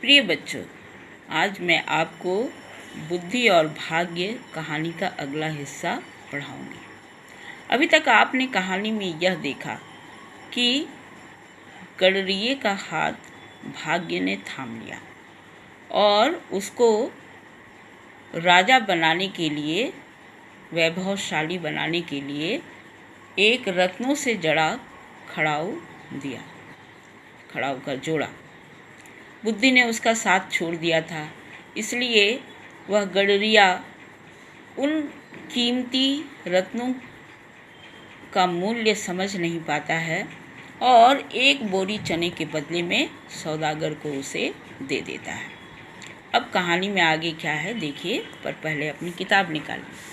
प्रिय बच्चों, आज मैं आपको बुद्धि और भाग्य कहानी का अगला हिस्सा पढ़ाऊंगी। अभी तक आपने कहानी में यह देखा कि गडरिये का हाथ भाग्य ने थाम लिया और उसको राजा बनाने के लिए, वैभवशाली बनाने के लिए एक रत्नों से जड़ा खड़ाऊ दिया, खड़ाऊ का जोड़ा। बुद्धि ने उसका साथ छोड़ दिया था, इसलिए वह गडरिया उन कीमती रत्नों का मूल्य समझ नहीं पाता है और एक बोरी चने के बदले में सौदागर को उसे दे देता है। अब कहानी में आगे क्या है देखिए, पर पहले अपनी किताब निकालिए।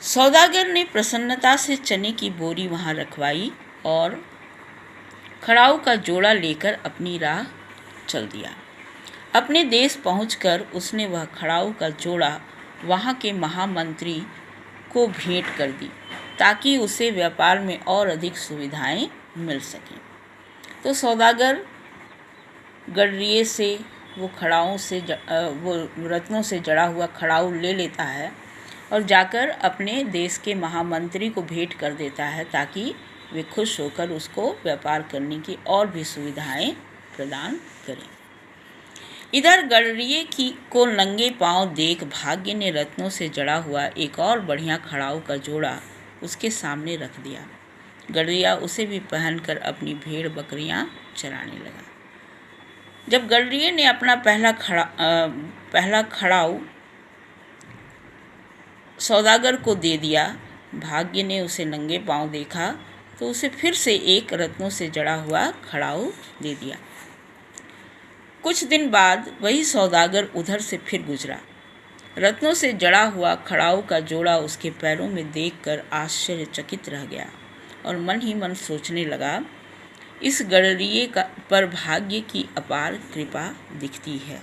सौदागर ने प्रसन्नता से चने की बोरी वहां रखवाई और खड़ाऊ का जोड़ा लेकर अपनी राह चल दिया। अपने देश पहुंचकर उसने वह खड़ाऊ का जोड़ा वहां के महामंत्री को भेंट कर दी ताकि उसे व्यापार में और अधिक सुविधाएं मिल सकें। तो सौदागर गडरिये से वो खड़ाऊ से वो रत्नों से जड़ा हुआ खड़ाऊ ले लेता है और जाकर अपने देश के महामंत्री को भेंट कर देता है ताकि वे खुश होकर उसको व्यापार करने की और भी सुविधाएं प्रदान करें। इधर गडरिये को नंगे पांव देख भाग्य ने रत्नों से जड़ा हुआ एक और बढ़िया खड़ाऊ का जोड़ा उसके सामने रख दिया। गडरिया उसे भी पहनकर अपनी भेड़ बकरियां चराने लगा। जब गडरिये ने अपना पहला खड़ाऊ सौदागर को दे दिया, भाग्य ने उसे नंगे पांव देखा तो उसे फिर से एक रत्नों से जड़ा हुआ खड़ाऊ दे दिया। कुछ दिन बाद वही सौदागर उधर से फिर गुजरा। रत्नों से जड़ा हुआ खड़ाऊ का जोड़ा उसके पैरों में देखकर आश्चर्यचकित रह गया और मन ही मन सोचने लगा, इस गडरिये पर भाग्य की अपार कृपा दिखती है।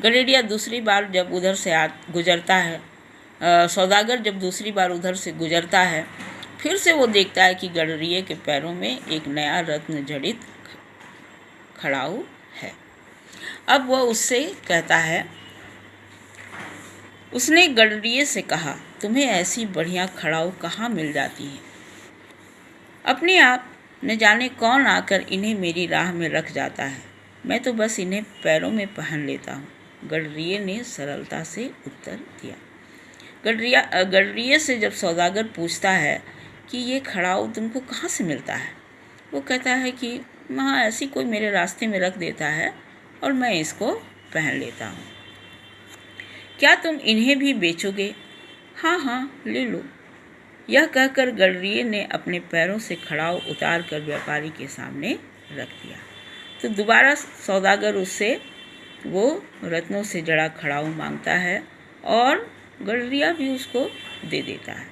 गडरिया दूसरी बार जब उधर से गुजरता है, सौदागर जब दूसरी बार उधर से गुजरता है, फिर से वो देखता है कि गडरिये के पैरों में एक नया रत्न जड़ित खड़ाऊ है। अब वह उससे कहता है, उसने गडरिये से कहा, तुम्हें ऐसी बढ़िया खड़ाऊ कहाँ मिल जाती है? अपने आप न जाने कौन आकर इन्हें मेरी राह में रख जाता है, मैं तो बस इन्हें पैरों में पहन लेता हूँ। गडरिये ने सरलता से उत्तर दिया। गडरिये से जब सौदागर पूछता है कि ये खड़ाऊ तुमको कहाँ से मिलता है, वो कहता है कि वहाँ ऐसी कोई मेरे रास्ते में रख देता है और मैं इसको पहन लेता हूँ। क्या तुम इन्हें भी बेचोगे? हाँ हाँ, ले लो। यह कहकर गडरिये ने अपने पैरों से खड़ाऊ उतार कर व्यापारी के सामने रख दिया। तो दोबारा सौदागर उससे वो रत्नों से जड़ा खड़ाऊ मांगता है और गडरिया भी उसको दे देता है।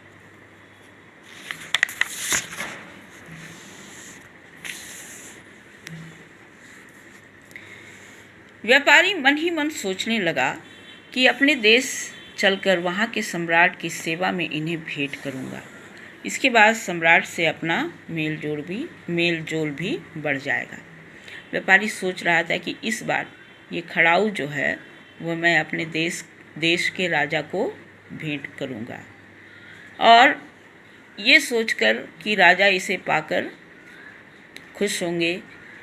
व्यापारी मन ही मन सोचने लगा कि अपने देश चलकर वहाँ के सम्राट की सेवा में इन्हें भेंट करूँगा। इसके बाद सम्राट से अपना मेल जोल भी बढ़ जाएगा। व्यापारी सोच रहा था कि इस बार ये खड़ाऊ जो है वह मैं अपने देश के राजा को भेंट करूँगा और ये सोचकर कि राजा इसे पाकर खुश होंगे,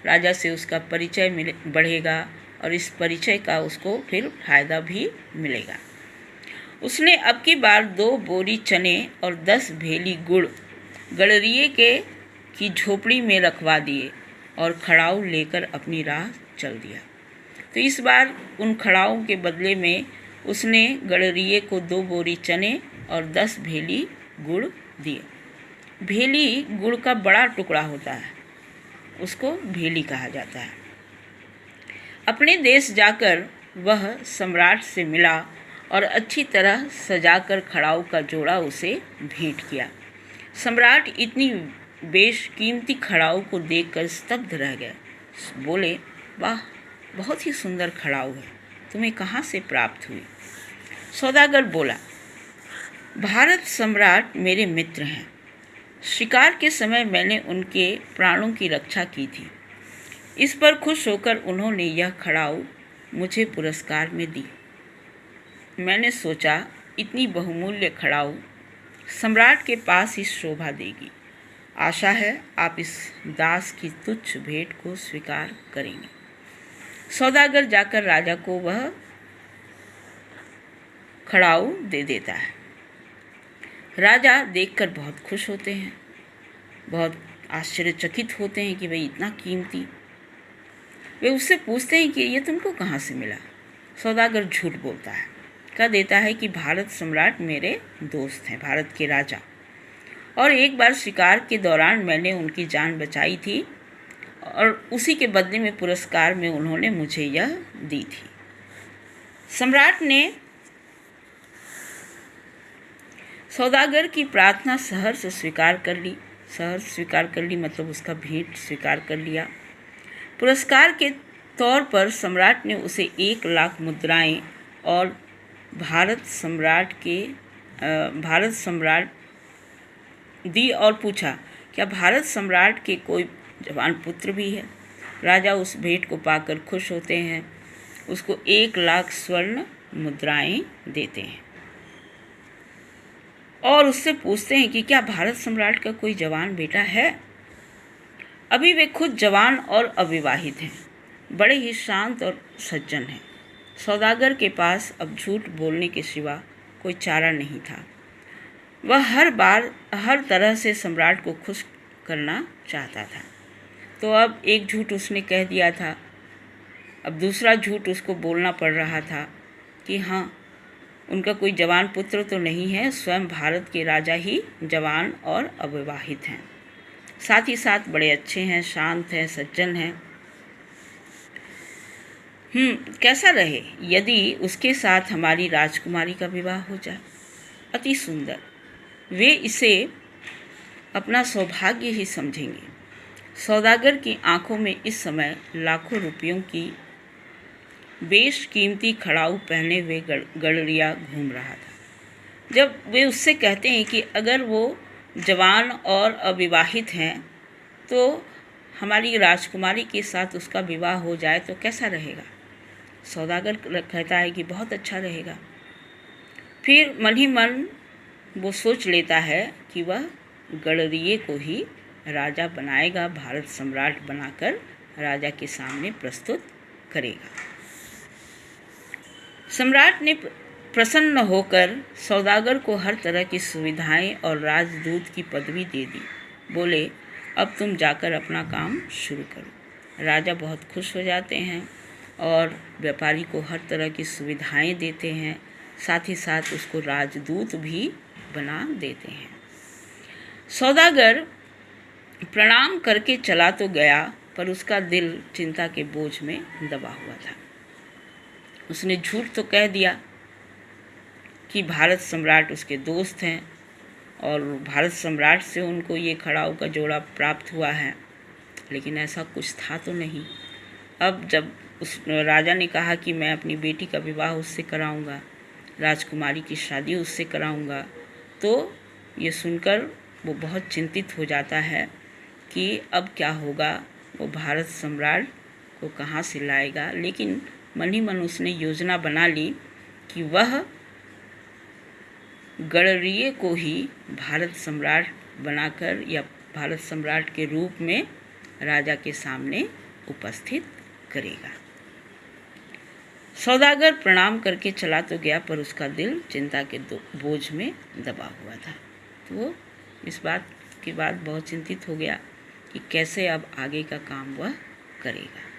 राजा से उसका परिचय बढ़ेगा और इस परिचय का उसको फिर फायदा भी मिलेगा। उसने अब की बार 2 बोरी चने और 10 भेली गुड़ गडरिये की झोपड़ी में रखवा दिए और खड़ाऊ लेकर अपनी राह चल दिया। तो इस बार उन खड़ाऊ के बदले में उसने गडरिये को 2 बोरी चने और 10 भेली गुड़ दिए। भेली गुड़ का बड़ा टुकड़ा होता है, उसको भेली कहा जाता है। अपने देश जाकर वह सम्राट से मिला और अच्छी तरह सजाकर खड़ाऊ का जोड़ा उसे भेंट किया। सम्राट इतनी बेशकीमती खड़ाऊ को देखकर स्तब्ध रह गए। बोले, वाह, बहुत ही सुंदर खड़ाऊ है, तुम्हें कहाँ से प्राप्त हुई? सौदागर बोला, भारत सम्राट मेरे मित्र हैं। शिकार के समय मैंने उनके प्राणों की रक्षा की थी। इस पर खुश होकर उन्होंने यह खड़ाऊ मुझे पुरस्कार में दी। मैंने सोचा इतनी बहुमूल्य खड़ाऊ सम्राट के पास ही शोभा देगी। आशा है आप इस दास की तुच्छ भेंट को स्वीकार करेंगे। सौदागर जाकर राजा को वह खड़ाऊ दे देता है। राजा देखकर बहुत खुश होते हैं, बहुत आश्चर्यचकित होते हैं कि भाई इतना कीमती। वे उससे पूछते हैं कि ये तुमको कहाँ से मिला। सौदागर झूठ बोलता है, कह देता है कि भारत सम्राट मेरे दोस्त हैं, भारत के राजा, और एक बार शिकार के दौरान मैंने उनकी जान बचाई थी और उसी के बदले में पुरस्कार में उन्होंने मुझे यह दी थी। सम्राट ने सौदागर की प्रार्थना सहर्ष स्वीकार कर ली। सहर्ष स्वीकार कर ली मतलब उसका भेंट स्वीकार कर लिया। पुरस्कार के तौर पर सम्राट ने उसे 1,00,000 मुद्राएं और भारत सम्राट दी और पूछा क्या भारत सम्राट के कोई जवान पुत्र भी है। राजा उस भेंट को पाकर खुश होते हैं, उसको 1,00,000 स्वर्ण मुद्राएं देते हैं और उससे पूछते हैं कि क्या भारत सम्राट का कोई जवान बेटा है। अभी वे खुद जवान और अविवाहित हैं, बड़े ही शांत और सज्जन हैं। सौदागर के पास अब झूठ बोलने के सिवा कोई चारा नहीं था। वह हर तरह से सम्राट को खुश करना चाहता था। तो अब एक झूठ उसने कह दिया था, अब दूसरा झूठ उसको बोलना पड़ रहा था कि हाँ, उनका कोई जवान पुत्र तो नहीं है, स्वयं भारत के राजा ही जवान और अविवाहित हैं, साथ ही साथ बड़े अच्छे हैं, शांत हैं, सज्जन हैं। कैसा रहे यदि उसके साथ हमारी राजकुमारी का विवाह हो जाए। अति सुंदर। वे इसे अपना सौभाग्य ही समझेंगे। सौदागर की आंखों में इस समय लाखों रुपयों की बेशकीमती खड़ाऊ पहने हुए गडरिया घूम रहा था। जब वे उससे कहते हैं कि अगर वो जवान और अविवाहित हैं तो हमारी राजकुमारी के साथ उसका विवाह हो जाए तो कैसा रहेगा। सौदागर कहता है कि बहुत अच्छा रहेगा। फिर मन ही मन वो सोच लेता है कि वह गडरिये को ही राजा बनाएगा, भारत सम्राट बनाकर राजा के सामने प्रस्तुत करेगा। सम्राट ने प्रसन्न होकर सौदागर को हर तरह की सुविधाएं और राजदूत की पदवी दे दी। बोले अब तुम जाकर अपना काम शुरू करो। राजा बहुत खुश हो जाते हैं और व्यापारी को हर तरह की सुविधाएं देते हैं, साथ ही साथ उसको राजदूत भी बना देते हैं। सौदागर प्रणाम करके चला तो गया, पर उसका दिल चिंता के बोझ में दबा हुआ था। उसने झूठ तो कह दिया कि भारत सम्राट उसके दोस्त हैं और भारत सम्राट से उनको ये खड़ाऊ का जोड़ा प्राप्त हुआ है, लेकिन ऐसा कुछ था तो नहीं। अब जब उस राजा ने कहा कि मैं अपनी बेटी का विवाह उससे कराऊंगा, राजकुमारी की शादी उससे कराऊंगा, तो ये सुनकर वो बहुत चिंतित हो जाता है कि अब क्या होगा, वो भारत सम्राट को कहाँ से लाएगा। लेकिन मन ही मन उसने योजना बना ली कि वह गडरिये को ही भारत सम्राट बनाकर या भारत सम्राट के रूप में राजा के सामने उपस्थित करेगा। सौदागर प्रणाम करके चला तो गया, पर उसका दिल चिंता के बोझ में दबा हुआ था। तो वो इस बात के बाद बहुत चिंतित हो गया कि कैसे अब आगे का काम वह करेगा।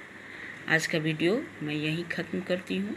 आज का वीडियो मैं यहीं ख़त्म करती हूँ।